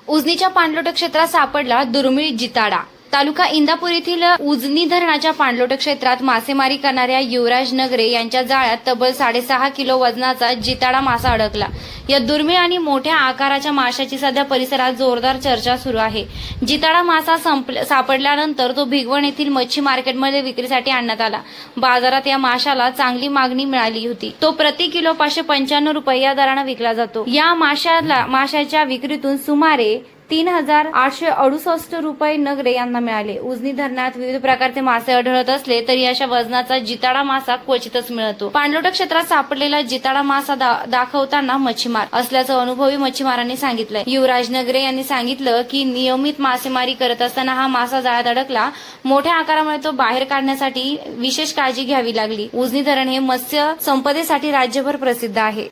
उजनीच्या पाणलोट क्षेत्रात सापडला दुर्मिळ जिताडा। तालुका इंदापूर येथील उजनी धरणाच्या पाणलोट क्षेत्रात मासेमारी करणाऱ्या युवराज नगरे यांच्या जाळ्यात तब्बल 6.5 किलो वजनाचा जिताडा मासा अडकला। या दुर्मिळ आणि मोठ्या आकाराच्या माशाची सध्या परिसरात जोरदार चर्चा सुरू आहे। जिताडा मासा सापडल्यानंतर तो भिगवण येथील मच्छी मार्केटमध्ये विक्रीसाठी आणण्यात आला। बाजारात या माशाला चांगली मागणी मिळाली होती। तो प्रति किलो 595 रुपये या दराने विकला जातो। या माशाच्या विक्रीतून सुमारे 3,868 रुपये नगरे यांना मिळाले। उजनी धरणात विविध प्रकारचे मासे आढळत असले तरी अशा वजनाचा जिताडा मासा क्वचितच मिळतो। पाणलोट क्षेत्रात सापडलेला जिताडा मासा दाखवताना मच्छीमार असल्याचं अनुभवी मच्छीमारांनी सांगितलंय। युवराज नगरे यांनी सांगितलं की नियमित मासेमारी करत असताना हा मासा जाळ्यात अडकला। मोठ्या आकारामुळे तो बाहेर काढण्यासाठी विशेष काळजी घ्यावी लागली। उजनी धरण हे मत्स्य संपदेसाठी राज्यभर प्रसिद्ध आहे।